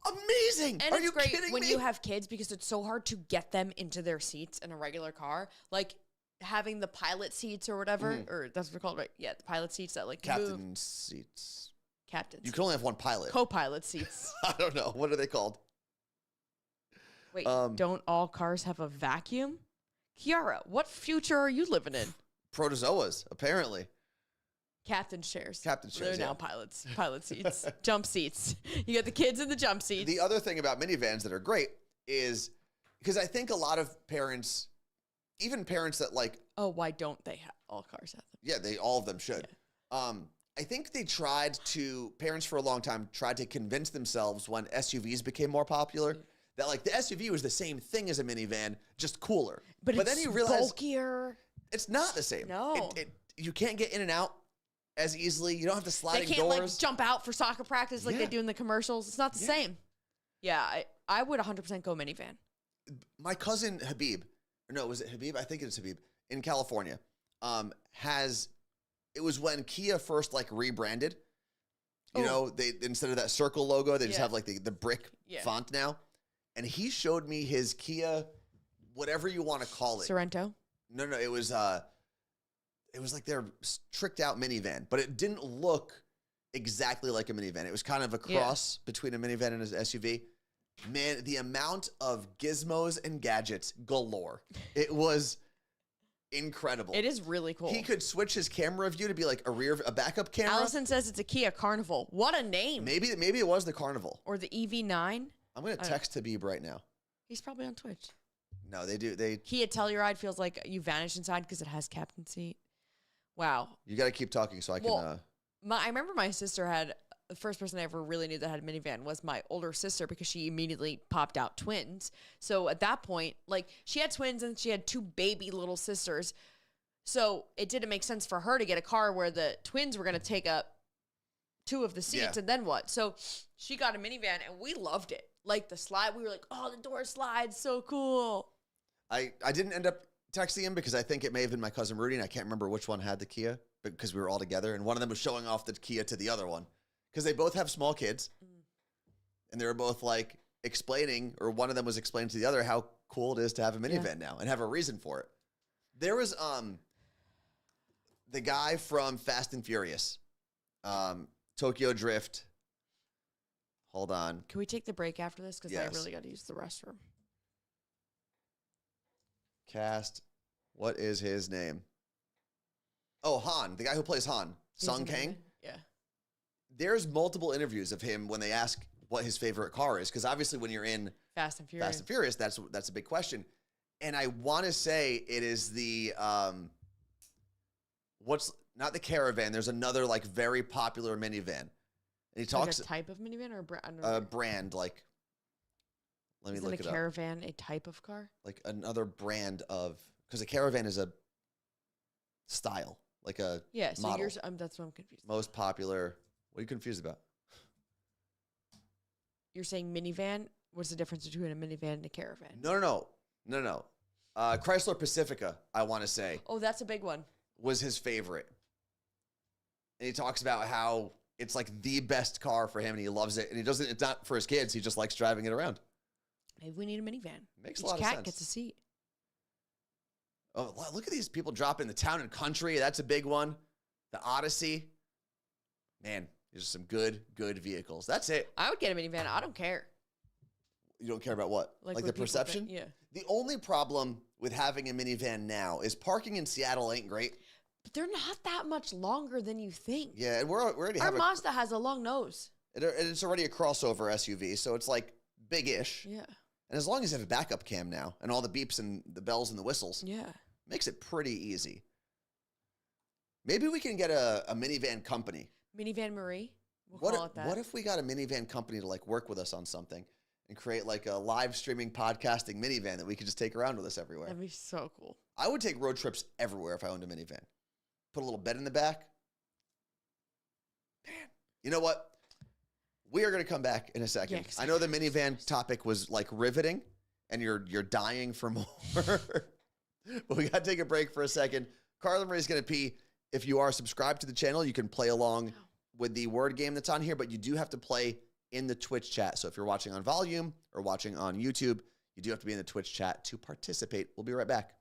Amazing! And Are it's you great kidding when me? you have kids because it's so hard to get them into their seats in a regular car. Like having the pilot seats or whatever, or that's what they're called, right? Yeah, the pilot seats that like Captain move. seats. Captains. You can only have one pilot. Co-pilot seats. I don't know. What are they called? Wait, don't all cars have a vacuum? Kiara, what future are you living in? Protozoas, apparently. Captain's chairs. Captain's chairs, They're now pilots. Pilot seats. Jump seats. You got the kids in the jump seats. The other thing about minivans that are great is because I think a lot of parents, even parents that like, oh, why don't they have all cars have them? yeah, all of them should. Yeah. I think parents for a long time tried to convince themselves when SUVs became more popular that like the SUV was the same thing as a minivan, just cooler. But it's then you realize bulkier. it's not the same. No. You can't get in and out as easily. You don't have the sliding They can't doors. like jump out for soccer practice like they do in the commercials. It's not the same. Yeah, I would 100% go minivan. My cousin Habib, no, was it Habib? I think it's Habib in California. It was when Kia first like rebranded. You know, they instead of that circle logo, they just have like the brick font now. And he showed me his Kia, whatever you want to call it. Sorrento? No, it was like their tricked out minivan, but it didn't look exactly like a minivan. It was kind of a cross between a minivan and an SUV. Man, the amount of gizmos and gadgets galore. It was incredible. It is really cool. He could switch his camera view to be like a backup camera. Allison says it's a Kia Carnival. What a name. Maybe it was the Carnival. Or the EV9. I'm going to text Habib right now. He's probably on Twitch. No, they do. Kia Telluride feels like you vanish inside because it has captain seat. Wow. You got to keep talking so I can. Well, I remember my sister had, the first person I ever really knew that had a minivan was my older sister because she immediately popped out twins. So at that point, like she had twins and she had two baby little sisters. So it didn't make sense for her to get a car where the twins were going to take up two of the seats and then what? So she got a minivan and we loved it. Like the slide, we were like, oh, the door slides, so cool. I didn't end up texting him because I think it may have been my cousin Rudy and I can't remember which one had the Kia because we were all together and one of them was showing off the Kia to the other one because they both have small kids and they were both like explaining, or one of them was explaining to the other how cool it is to have a minivan now and have a reason for it. There was the guy from Fast and Furious, Tokyo Drift. Hold on. Can we take the break after this? Because Yes. I really got to use the restroom. Cast. What is his name? Oh, Han, the guy who plays Han, Sung Kang. Yeah. There's multiple interviews of him when they ask what his favorite car is, because obviously when you're in Fast and Furious. Fast and Furious, that's a big question. And I want to say it is the what's not the Caravan. There's another like very popular minivan. And he talks like a type of minivan or a brand? brand like. Let me Is look it it a up. Caravan a type of car? Like another brand of, because a Caravan is a style, like a Yeah, so model. that's what I'm confused. Most popular. What are you confused about? You're saying minivan? What's the difference between a minivan and a Caravan? No. Chrysler Pacifica, I want to say, Oh, that's a big one. was his favorite. And he talks about how it's like the best car for him and he loves it. And it's not for his kids. He just likes driving it around. Maybe we need a minivan. Makes a Each lot of cat sense. gets a seat. Oh, look at these people dropping the Town and Country. That's a big one. The Odyssey. Man, these are some good vehicles. That's it. I would get a minivan. I don't care. You don't care about what? Like what the people perception? think- Yeah. The only problem with having a minivan now is parking in Seattle ain't great. But they're not that much longer than you think. Yeah, and we already Our have Mazda has a long nose. it's already a crossover SUV, so it's like big-ish. Yeah. And as long as you have a backup cam now and all the beeps and the bells and the whistles, Yeah. makes it pretty easy. Maybe we can get a minivan company. Minivan Marie. We'll call it that. What if we got a minivan company to like work with us on something and create like a live streaming podcasting minivan that we could just take around with us everywhere? That'd be so cool. I would take road trips everywhere if I owned a minivan. Put a little bed in the back. Man, you know what? We are going to come back in a second. Yeah, 'cause I know the minivan topic was like riveting and you're dying for more. But we got to take a break for a second. Carla Marie's going to pee. If you are subscribed to the channel, you can play along with the word game that's on here, but you do have to play in the Twitch chat. So if you're watching on Volume or watching on YouTube, you do have to be in the Twitch chat to participate. We'll be right back.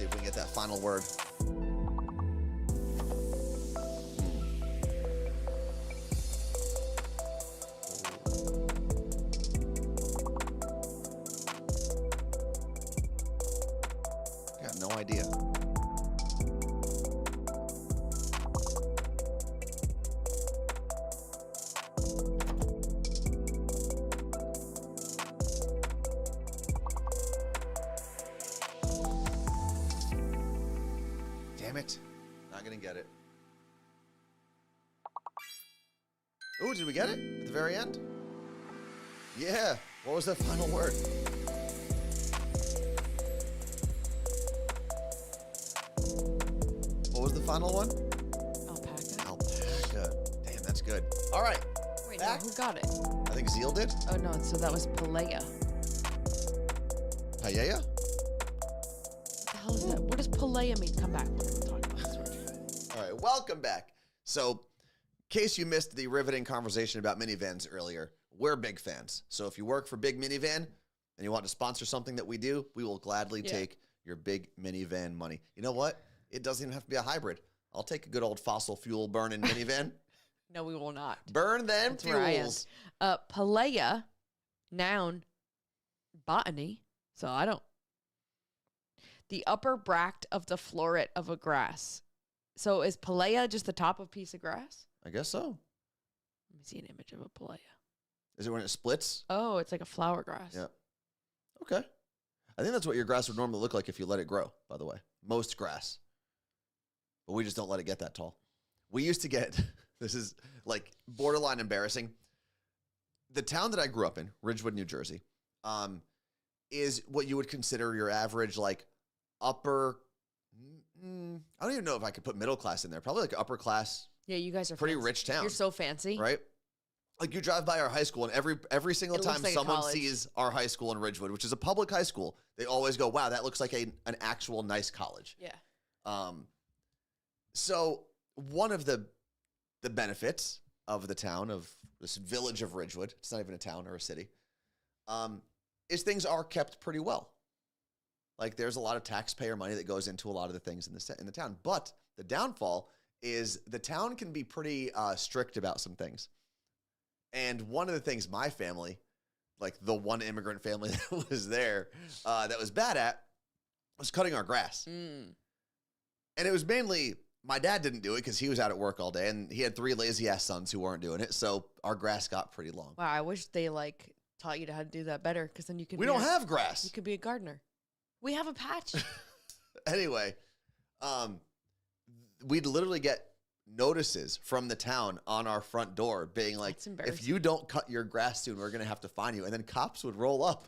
see if we can get that final word. Got no idea. Damn it. Not gonna get it. Ooh, did we get it? At the very end? Yeah. What was that final word? What was the final one? Alpaca. Alpaca. Damn, that's good. All right. Wait, no, Back. who got it? I think Zeal did. Oh, no, so that was Palea. Paella? What the hell is that? What does Palea mean? Come back. We'll talk about this. All right, welcome back. So, in case you missed the riveting conversation about minivans earlier, we're big fans. So if you work for Big Minivan and you want to sponsor something that we do, we will gladly take your Big Minivan money. You know what? It doesn't even have to be a hybrid. I'll take a good old fossil fuel burning minivan. No, we will not. Burn them That's where I am. fuels. Palea, noun, botany. So I don't. The upper bract of the floret of a grass. So is Palea just the top of a piece of grass? I guess so. Let me see an image of a Palea. Is it when it splits? Oh, it's like a flower grass. Yeah. Okay. I think that's what your grass would normally look like if you let it grow, by the way. Most grass. But we just don't let it get that tall. We used to get, this is like borderline embarrassing. The town that I grew up in, Ridgewood, New Jersey, is what you would consider your average, like upper, I don't even know if I could put middle class in there. Probably like upper class, Yeah, you guys are pretty fancy. rich town. You're so fancy. Right? Like you drive by our high school, and every single It looks time like a someone college. sees our high school in Ridgewood, which is a public high school, they always go, "Wow, that looks like an actual nice college." Yeah. So one of the benefits of the town, of this village of Ridgewood, it's not even a town or a city, is things are kept pretty well. Like there's a lot of taxpayer money that goes into a lot of the things in the town. But the downfall is the town can be pretty strict about some things. And one of the things my family, like the one immigrant family that was there, that was bad at, was cutting our grass. Mm. And it was mainly, my dad didn't do it because he was out at work all day, and he had 3 lazy-ass sons who weren't doing it, so our grass got pretty long. Wow, I wish they like taught you how to do that better, because then you could. We don't have grass. You could be a gardener. We have a patch. Anyway, we'd literally get notices from the town on our front door being like, That's embarrassing. if you don't cut your grass soon, we're going to have to fine you. And then cops would roll up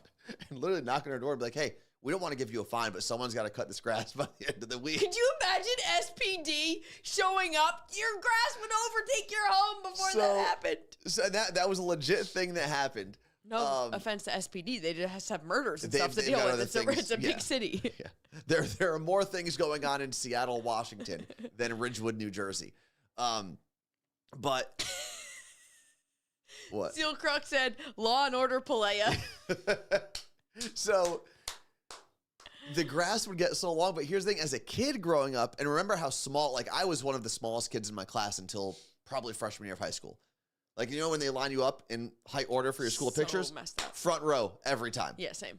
and literally knock on our door and be like, hey, we don't want to give you a fine, but someone's got to cut this grass by the end of the week. Could you imagine SPD showing up? Your grass would overtake your home before that happened. So that was a legit thing that happened. No offense to SPD, they just have murders and They've- stuff to they've deal got with. other It's a things, yeah. big city. Yeah. There are more things going on in Seattle, Washington than Ridgewood, New Jersey. But what? Seal Crook said, "Law and Order, Palea." So the grass would get so long, but here's the thing: as a kid growing up, and remember how small, like I was one of the smallest kids in my class until probably freshman year of high school. Like, you know, when they line you up in height order for your school So pictures, messed up. front row every time. Yeah, same.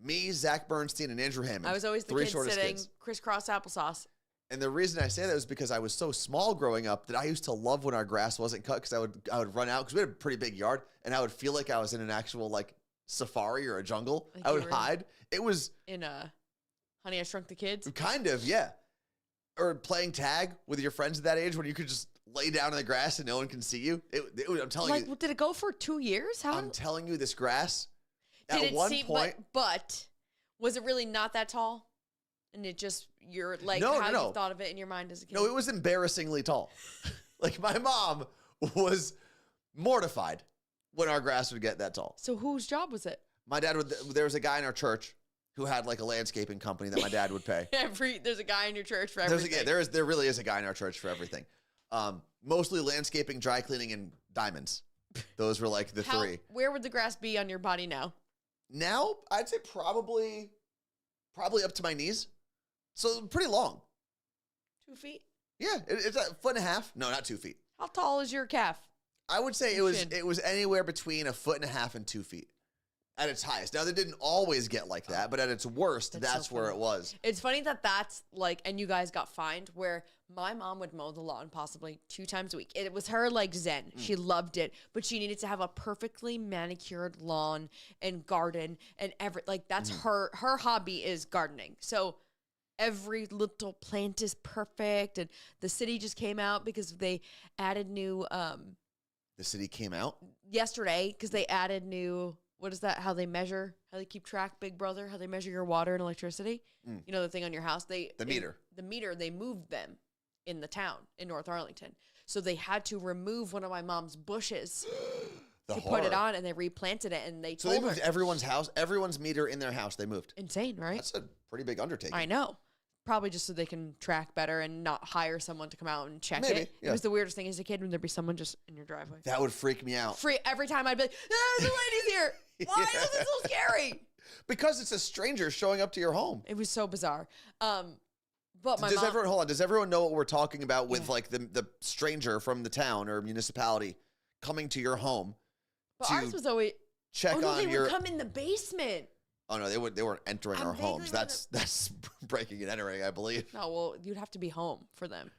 Me, Zach Bernstein, and Andrew Hammond. I was always the 3 kid shortest sitting kids. crisscross applesauce. And the reason I say that is because I was so small growing up that I used to love when our grass wasn't cut, because I would run out, because we had a pretty big yard, and I would feel like I was in an actual like safari or a jungle. Like I you would were hide. It was In Honey, I Shrunk the Kids. kind of, yeah. Or playing tag with your friends at that age when you could just lay down in the grass and no one can see you. I'm telling Like, you, did it go for 2 years? How I'm telling you, this grass did at it one seem? point. But was it really not that tall? And it just you're like No, how no. you thought of it in your mind as a kid. No, it was embarrassingly tall. Like my mom was mortified when our grass would get that tall. So whose job was it? My dad would. There was a guy in our church who had like a landscaping company that my dad would pay. There's a guy in your church for There's everything. there really is a guy in our church for everything. Mostly landscaping, dry cleaning, and diamonds. Those were like the 3. Where would the grass be on your body now? Now I'd say probably up to my knees. So pretty long. 2 feet? Yeah, it's a foot and a half. No, not 2 feet. How tall is your calf? I would say You it should. was anywhere between a foot and a half and 2 feet at its highest. Now, they didn't always get like that, but at its worst, that's so where funny. it was. It's funny that that's like, and you guys got fined, where my mom would mow the lawn possibly 2 times a week. It was her like zen. She loved it, but she needed to have a perfectly manicured lawn and garden and like that's her hobby is gardening. So every little plant is perfect, and the city just came out because they added new The city came out. yesterday because they added new. What is that? How they measure? How they keep track? Big Brother? How they measure your water and electricity? You know the thing on your house. The meter. The meter. They moved them in the town in North Arlington, so they had to remove one of my mom's bushes The to put it horror. on, and they replanted it. And they So told they moved her, everyone's house, everyone's meter in their house. They moved. insane, right? That's a pretty big undertaking. I know. Probably just so they can track better and not hire someone to come out and check Maybe, it. yeah. It was the weirdest thing as a kid when there'd be someone just in your driveway. That would freak me out Free every time I'd be like, ah, the lady's here. Why is it so scary? because it's a stranger showing up to your home. It was so bizarre. But my Does mom, everyone hold on? Does everyone know what we're talking about with like the stranger from the town or municipality coming to your home but to ours was always. check Oh no, on they your? would come in the basement. Oh no, they weren't entering I'm our vaguely homes. That's breaking and entering, I believe. No, well, you'd have to be home for them.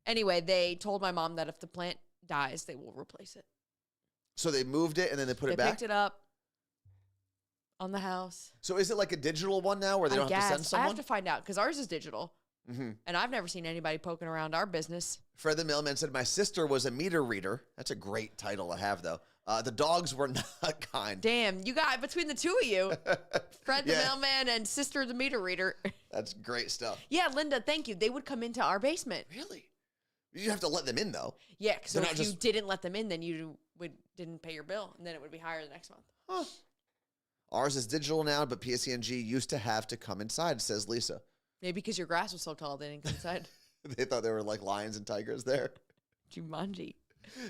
Anyway, they told my mom that if the plant dies, they will replace it. So they moved it and then they put They it back. picked it up on the house. So is it like a digital one now where they don't have to send I someone? have to find out because ours is digital, Mm-hmm. and I've never seen anybody poking around our business. Fred the mailman said, "My sister was a meter reader." That's a great title to have, though. The dogs were not kind. Damn, you got between the two of you, Fred the Yeah. mailman and Sister the meter reader. That's great stuff. Yeah, Linda, thank you. They would come into our basement. Really? You have to let them in, though. Yeah, so They're not if you just- didn't let them in, then you didn't pay your bill, and then it would be higher the next month. Huh. Ours is digital now, but PSENG used to have to come inside, says Lisa. Maybe because your grass was so tall, they didn't come inside. They thought there were like lions and tigers there. Jumanji.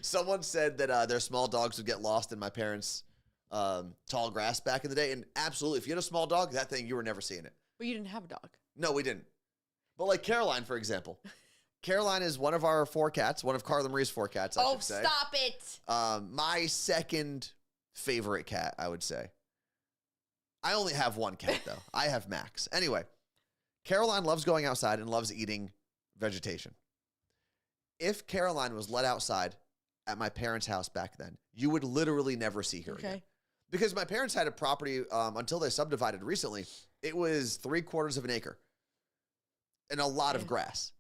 Someone said that their small dogs would get lost in my parents' tall grass back in the day. And absolutely, if you had a small dog, that thing, you were never seeing it. But you didn't have a dog. No, we didn't. But like Caroline, for example. Caroline is one of our 4 cats, one of Carla Marie's 4 cats, I should say. Stop it. My second favorite cat, I would say. I only have 1 cat, though. I have Max. Anyway, Caroline loves going outside and loves eating vegetation. If Caroline was let outside at my parents' house back then, you would literally never see her again. Okay. Because my parents had a property until they subdivided recently. It was 3/4 of an acre and a lot of Yeah. grass.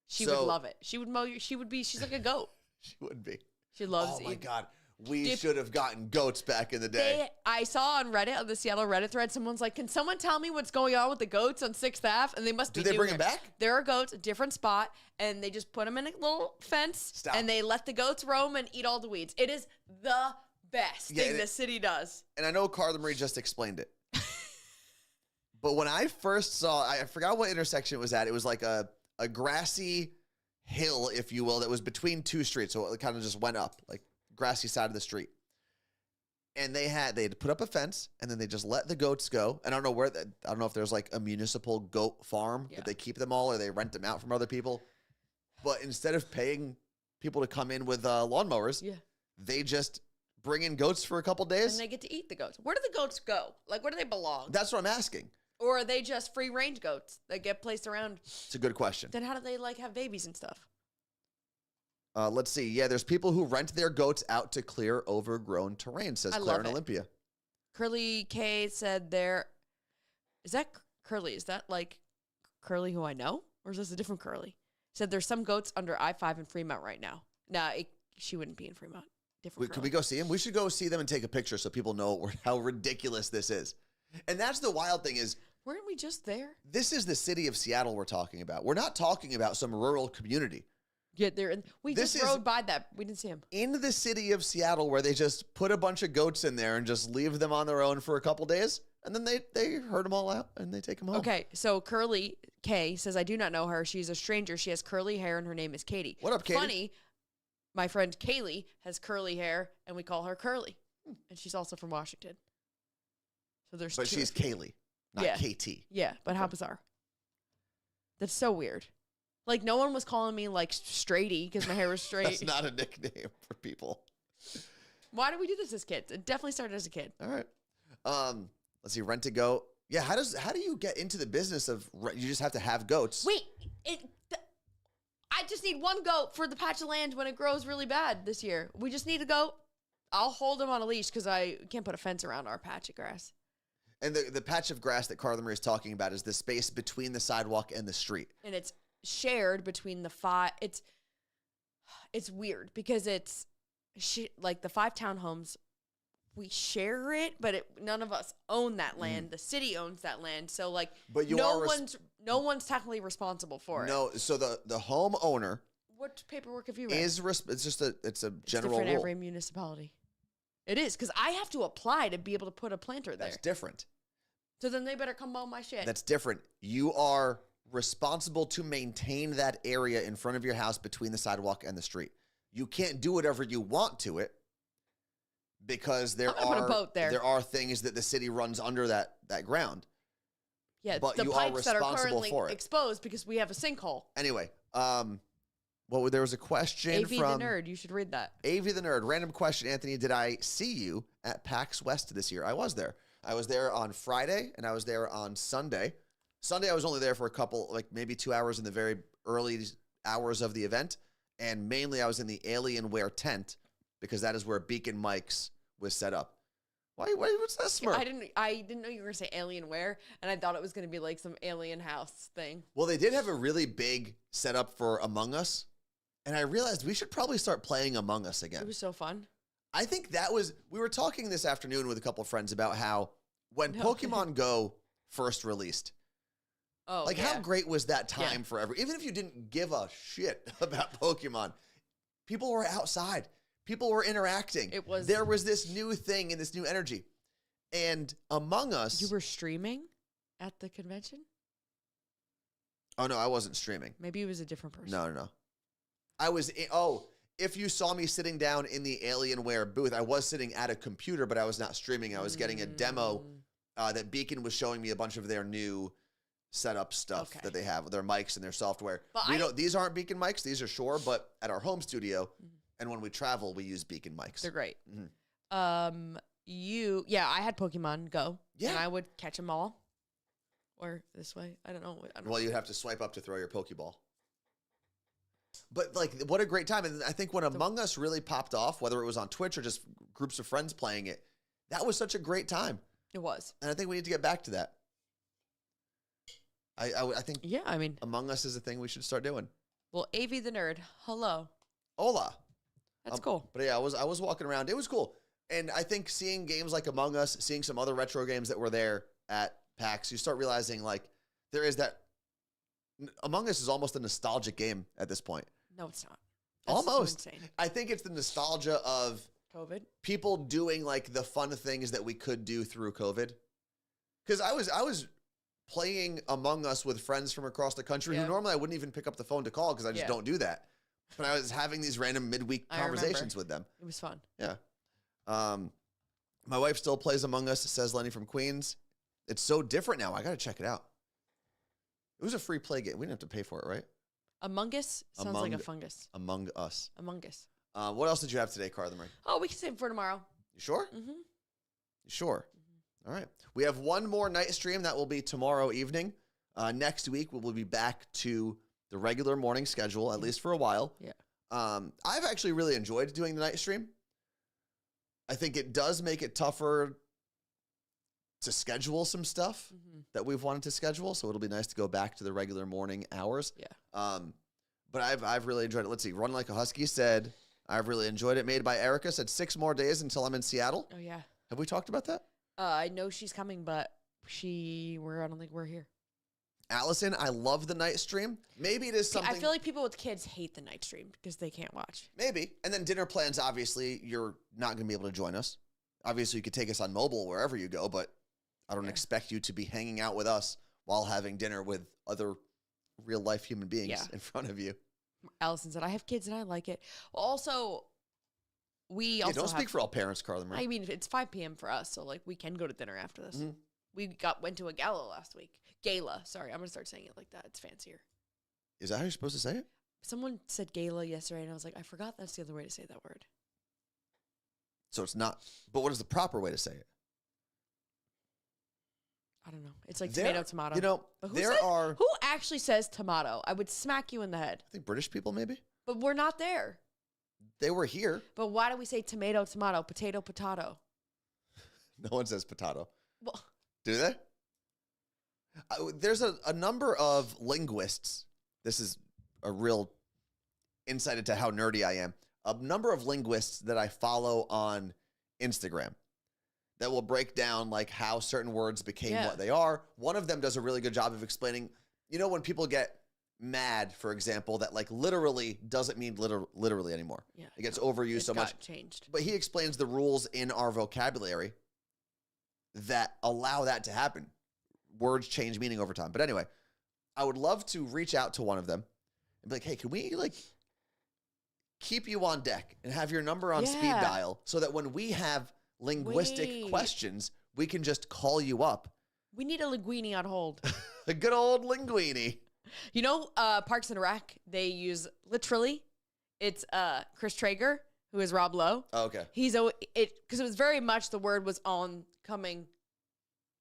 She So- would love it. She would mow you. She's like a goat. She would be. She loves Oh my eating. God. We Dip- should have gotten goats back in the day. I saw on Reddit, on the Seattle Reddit thread, someone's like, can someone tell me what's going on with the goats on 6th Ave? And they must be Did they doing bring it. them back? There are goats, a different spot, and they just put them in a little fence, Stop. and they let the goats roam and eat all the weeds. It is the best Yeah, thing and the city does. And I know Carla Marie just explained it. But when I first saw, I forgot what intersection it was at. It was like a grassy hill, if you will, that was between 2 streets. So it kind of just went up, like grassy side of the street. And they had put up a fence, and then they just let the goats go. And I don't know I don't know if there's like a municipal goat farm Yeah. that they keep them all, or they rent them out from other people. But instead of paying people to come in with lawnmowers, Yeah. they just bring in goats for a couple And days. they get to eat the goats. Where do the goats go? Like, where do they belong? That's what I'm asking. Or are they just free range goats that get placed around? It's a good question. Then how do they like have babies and stuff? Let's see. Yeah, there's people who rent their goats out to clear overgrown terrain, says I Claire love in it. Olympia. Curly K said there. Is that Curly? Is that like Curly who I know? Or is this a different Curly? Said there's some goats under I-5 in Fremont right now. Nah, she wouldn't be in Fremont. Different Could Curly. we go see him? We should go see them and take a picture so people know how ridiculous this is. And that's the wild thing is, Weren't we just there? this is the city of Seattle we're talking about. We're not talking about some rural community. Yeah, there. And we This just is- rode by that. We didn't see him. In the city of Seattle where they just put a bunch of goats in there and just leave them on their own for a couple days, and then they herd them all out and they take them home. Okay, so Curly K says, I do not know her. She's a stranger. She has curly hair and her name is Katie. What up, Katie? Funny, my friend Kaylee has curly hair and we call her Curly. And she's also from Washington. So there's But two she's of you. Kaylee, not Yeah. KT. Yeah, but how bizarre. That's so weird. Like, no one was calling me, like, straighty because my hair was straight. That's not a nickname for people. Why did we do this as kids? It definitely started as a kid. All right. Let's see. Rent a goat. Yeah. How do you get into the business of? You just have to have goats. Wait, I just need one goat for the patch of land when it grows really bad this year. We just need a goat. I'll hold him on a leash because I can't put a fence around our patch of grass. And the patch of grass that Carla Marie is talking about is the space between the sidewalk and the street. And it's shared between the five. It's weird because it's like the 5 townhomes. We share it, but none of us own that land. The city owns that land, so like, but no one's technically responsible for it. No, so the homeowner. What paperwork have you read? It's just it's a general different rule. Every municipality. It is because I have to apply to be able to put a planter there. That's different. So then they better come mow my shit. That's different. You are responsible to maintain that area in front of your house between the sidewalk and the street. You can't do whatever you want to it because there put a boat there. There are things that the city runs under that ground. Yeah, but the you are pipes that are responsible currently for it. exposed because we have a sinkhole. Anyway, there was a question AV from the Nerd. You should read that. AV the Nerd. Random question, Anthony. Did I see you at PAX West this year? I was there. I was there on Friday, and I was there on Sunday. Sunday, I was only there for a couple, like maybe 2 hours in the very early hours of the event. And mainly I was in the Alienware tent because that is where Beacon Mike's was set up. Why what's that smirk? I didn't know you were going to say Alienware, and I thought it was going to be like some alien house thing. Well, they did have a really big setup for Among Us. And I realized we should probably start playing Among Us again. It was so fun. I think we were talking this afternoon with a couple of friends about how when Pokemon Go first released, how great was that time for even if you didn't give a shit about Pokemon, people were outside. People were interacting. There was this new thing and this new energy. And Among Us. You were streaming at the convention? Oh, no, I wasn't streaming. Maybe it was a different person. No. I was, if you saw me sitting down in the Alienware booth, I was sitting at a computer, but I was not streaming. I was getting a demo that Beacon was showing me a bunch of their new setup stuff that they have, their mics and their software. But these aren't Beacon mics. These are Shure, but at our home studio, and when we travel, we use Beacon mics. They're great. I had Pokemon Go. Yeah. And I would catch them all. Or this way. I don't know. Well, you'd have to swipe up to throw your Pokeball. But, like, what a great time. And I think when Among Us really popped off, whether it was on Twitch or just groups of friends playing it, that was such a great time. It was. And I think we need to get back to that. I think Among Us is a thing we should start doing. Well, AV the Nerd, hello. Hola. That's cool. But yeah, I was walking around. It was cool. And I think seeing games like Among Us, seeing some other retro games that were there at PAX, you start realizing, like, there is that. Among Us is almost a nostalgic game at this point. No, it's not. That's Almost. So insane. I think it's the nostalgia of COVID. People doing, like, the fun things that we could do through COVID. Because I was playing Among Us with friends from across the country who normally I wouldn't even pick up the phone to call because I just don't do that. But I was having these random midweek conversations with them. It was fun. Yeah. My wife still plays Among Us, says Lenny from Queens. It's so different now. I got to check it out. It was a free play game. We didn't have to pay for it, right? Among Us sounds like a fungus. Among Us. Among Us. What else did you have today, Carla Marie? Oh, we can save it for tomorrow. You sure? Mm-hmm. You sure? All right. We have one more night stream. That will be tomorrow evening. Next week, we will be back to the regular morning schedule, at least for a while. Yeah. I've actually really enjoyed doing the night stream. I think it does make it tougher to schedule some stuff that we've wanted to schedule. So it'll be nice to go back to the regular morning hours. Yeah. But I've really enjoyed it. Let's see. Run Like a Husky said, I've really enjoyed it. Made by Erica said 6 more days until I'm in Seattle. Oh, yeah. Have we talked about that? I know she's coming, but I don't think we're here. Allison, I love the night stream. Maybe it is something. I feel like people with kids hate the night stream because they can't watch. Maybe. And then dinner plans, obviously, you're not going to be able to join us. Obviously, you could take us on mobile wherever you go, but I don't expect you to be hanging out with us while having dinner with other real-life human beings in front of you. Allison said, I have kids and I like it. Well, also, don't speak for all parents, Carla Marie. I mean, it's 5 p.m. for us, so, like, we can go to dinner after this. Mm-hmm. We went to a gala last week. Gala. Sorry, I'm going to start saying it like that. It's fancier. Is that how you're supposed to say it? Someone said gala yesterday, and I was like, I forgot that's the other way to say that word. So it's not. But what is the proper way to say it? I don't know. It's like There- tomato, tomato. You know, But who who actually says tomato? I would smack you in the head. I think British people maybe. But we're not there. They were here. But why do we say tomato, tomato, potato, potato? No one says potato. Well, Do they? There's a number of linguists. This is a real insight into how nerdy I am. A number of linguists that I follow on Instagram that will break down like how certain words became Yeah. what they are. One of them does a really good job of explaining, you know, when people get mad, for example, that like literally doesn't mean literally anymore. yeah. It gets overused so much. Changed. But he explains the rules in our vocabulary that allow that to happen. Words change meaning over time. But anyway, I would love to reach out to one of them and be like, hey, can we like keep you on deck and have your number on speed Yeah. dial so that when we have linguistic Wait. questions, we can just call you up? We need a linguini on hold. A good old linguini. You know, Parks and Rec, they use literally. It's Chris Traeger, who is Rob Lowe. Oh, okay. Because it was very much the word was on coming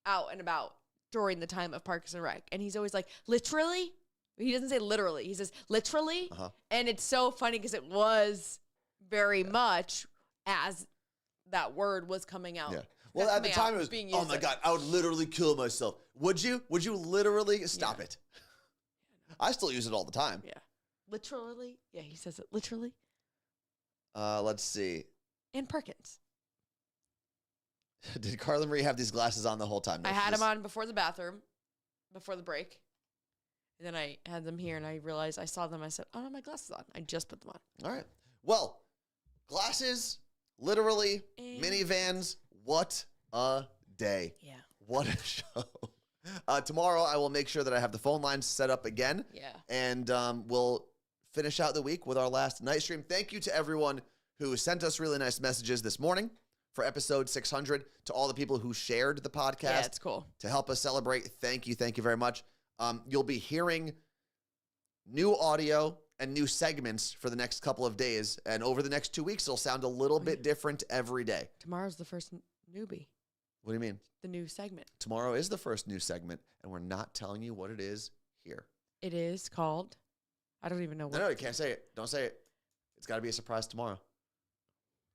out and about during the time of Parks and Rec, and he's always like literally. He doesn't say literally. He says literally, and it's so funny because it was very much as that word was coming out. Yeah. Well, at the coming out, time it was, being oh used. my God, I would literally kill myself. Would you? Would you literally? Stop it. I still use it all the time. Yeah, literally. Yeah, he says it literally. Let's see. And Perkins. Did Carla Marie have these glasses on the whole time? No, I she had just- them on before the bathroom, before the break. And then I had them here and I realized I saw them. I said, I don't have my glasses on. I just put them on. All right. Well, glasses, literally, And- minivans. What a day. Yeah. What a show. Tomorrow, I will make sure that I have the phone lines set up again. Yeah. And we'll finish out the week with our last night stream. Thank you to everyone who sent us really nice messages this morning for episode 600. To all the people who shared the podcast Yeah, it's cool. to help us celebrate. Thank you. Thank you very much. You'll be hearing new audio and new segments for the next couple of days. And over the next 2 weeks, it'll sound a little bit different every day. Tomorrow's the first newbie, What do you mean? the new segment. Tomorrow is the first new segment, and we're not telling you what it is here. It is called, I don't even know what. No, you can't say it. Don't say it. It's got to be a surprise tomorrow.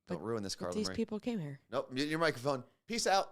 Don't ruin this, but Carla these Marie. people came here. Nope, mute your microphone. Peace out.